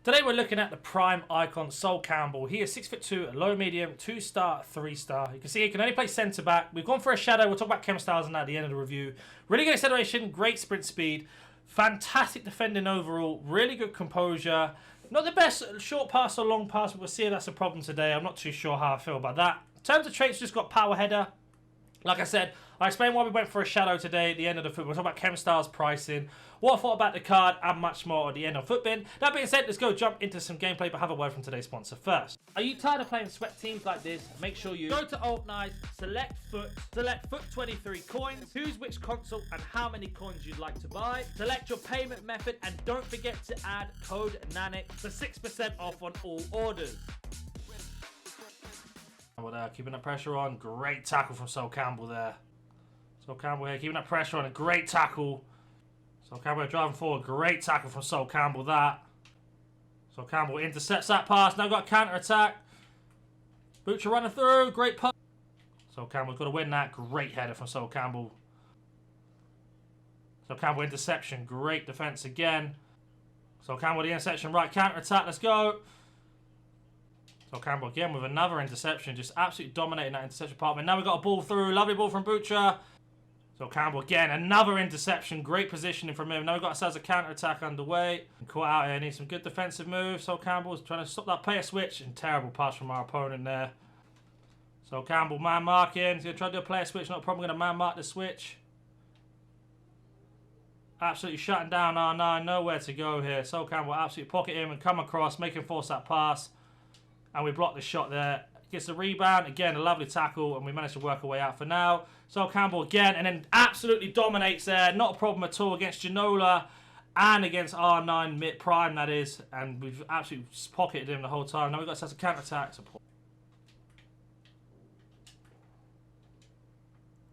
Today we're looking at the prime icon, Sol Campbell. He is 6'2", low medium, 2-star, 3-star. You can see he can only play centre back. We've gone for a shadow. We'll talk about chemstyles on that at the end of the review. Really good acceleration, great sprint speed, fantastic defending overall, really good composure. Not the best short pass or long pass, but we'll see if that's a problem today. I'm not too sure how I feel about that. In terms of traits, just got power header. Like I said, I explained why we went for a shadow today at the end of the foot. We'll talk about chemstyles, pricing, what I thought about the card, and much more at the end of Footbin. That being said, let's go jump into some gameplay, but have a word from today's sponsor first. Are you tired of playing sweat teams like this? Make sure you go to Alt Nice, select Foot 23 coins, choose which console and how many coins you'd like to buy, select your payment method, and don't forget to add code NANIC for 6% off on all orders. Keeping that pressure on. Great tackle from Sol Campbell there. Sol Campbell here keeping that pressure on. A great tackle. Sol Campbell driving forward. Great tackle from Sol Campbell that. Sol Campbell intercepts that pass. Now got a counter attack. Butcher running through. Great pass. Sol Campbell's got to win that. Great header from Sol Campbell. Sol Campbell interception. Great defense again. Sol Campbell the interception. Right counter attack. Let's go. So Campbell again with another interception, just absolutely dominating that interception department. Now we've got a ball through, lovely ball from Butcher. So Campbell again, another interception, great positioning from him. Now we've got ourselves a counter-attack underway. Caught out here, needs some good defensive moves. So Campbell's trying to stop that player switch, and terrible pass from our opponent there. So Campbell man marking, he's going to try to do a player switch, not a problem, going to man mark the switch. Absolutely shutting down R9, nowhere to go here. So Campbell absolutely pocket him and come across, make him force that pass. And we block the shot there. Gets the rebound. Again, a lovely tackle. And we managed to work our way out for now. So Campbell again. And then absolutely dominates there. Not a problem at all against Ginola. And against R9 mid prime, that is. And we've absolutely pocketed him the whole time. Now we've got such a counter-attack support.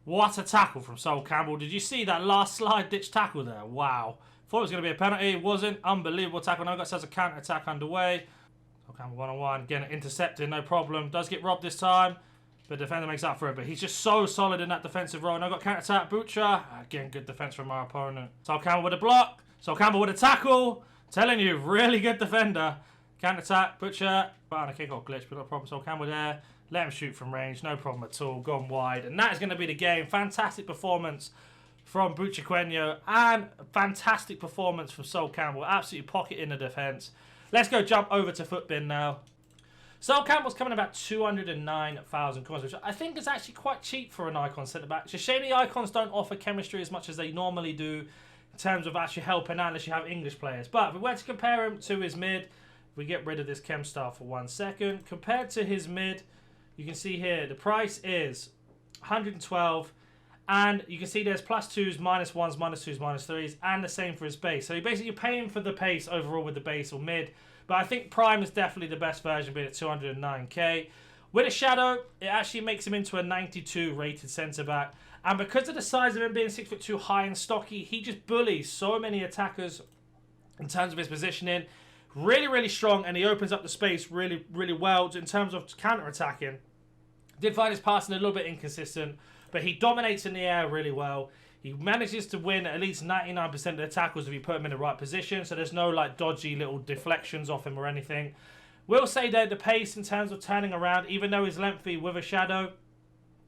What a tackle from Sol Campbell. Did you see that last slide ditch tackle there? Wow. Thought it was going to be a penalty. It wasn't. Unbelievable tackle. Now we've got such a counter-attack underway. Campbell one-on-one, again intercepted, no problem. Does get robbed this time, but the defender makes up for it. But he's just so solid in that defensive role. Now got counter-attack, Butcher. Again, good defense from our opponent. Sol Campbell with a block. Sol Campbell with a tackle. Telling you, really good defender. Counter-attack, Butcher. But on a kick-off glitch, but no problem. Sol Campbell there. Let him shoot from range, no problem at all. Gone wide. And that is going to be the game. Fantastic performance from Butcher Quenio. And a fantastic performance from Sol Campbell. Absolutely pocketing the defense. Let's go jump over to Footbin now. Sol Campbell's coming about 209,000 coins, which I think is actually quite cheap for an icon centre-back. It's a shame the icons don't offer chemistry as much as they normally do in terms of actually helping out unless you have English players. But if we were to compare him to his mid, we get rid of this chem style for 1 second. Compared to his mid, you can see here the price is 112. And you can see there's +2s, -1s, -2s, -3s, and the same for his base. So you're basically paying for the pace overall with the base or mid. But I think Prime is definitely the best version, being at 209k. With a shadow, it actually makes him into a 92 rated centre-back. And because of the size of him being 6'2", high and stocky, he just bullies so many attackers in terms of his positioning. Really, really strong, and he opens up the space really, really well in terms of counter-attacking. Did find his passing a little bit inconsistent, but he dominates in the air really well. He manages to win at least 99% of the tackles if you put him in the right position. So there's no like dodgy little deflections off him or anything. Will say that the pace in terms of turning around, even though he's lengthy with a shadow,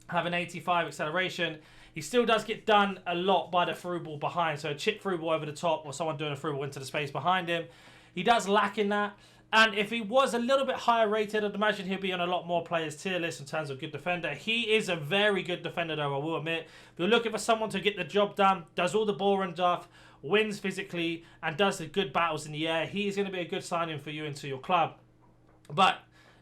having 85 acceleration, he still does get done a lot by the through ball behind. So a chip through ball over the top or someone doing a through ball into the space behind him. He does lack in that. And if he was a little bit higher rated, I'd imagine he'd be on a lot more players' tier list in terms of good defender. He is a very good defender, though, I will admit. If you're looking for someone to get the job done, does all the boring stuff, wins physically, and does the good battles in the air, he is going to be a good signing for you into your club. But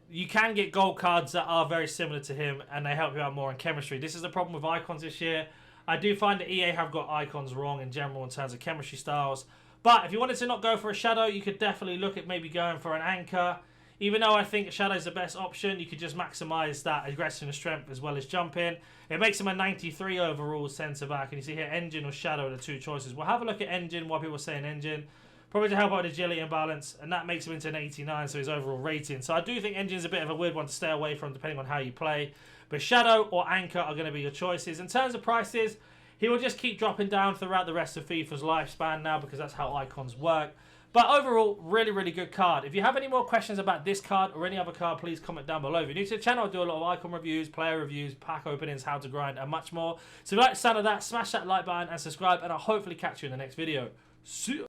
you can get gold cards that are very similar to him, and they help you out more in chemistry. This is the problem with icons this year. I do find that EA have got icons wrong in general in terms of chemistry styles. But if you wanted to not go for a shadow, you could definitely look at maybe going for an anchor. Even though I think a shadow is the best option, you could just maximise that aggression and strength as well as jumping. It makes him a 93 overall centre-back. And you see here, engine or shadow are the two choices. We'll have a look at engine, why people are saying engine. Probably to help out with agility and balance. And that makes him into an 89, so his overall rating. So I do think engine's a bit of a weird one to stay away from depending on how you play. But shadow or anchor are going to be your choices. In terms of prices, he will just keep dropping down throughout the rest of FIFA's lifespan now because that's how icons work. But overall, really, really good card. If you have any more questions about this card or any other card, please comment down below. If you're new to the channel, I do a lot of icon reviews, player reviews, pack openings, how to grind, and much more. So if you like the sound of that, smash that like button and subscribe, and I'll hopefully catch you in the next video. See ya.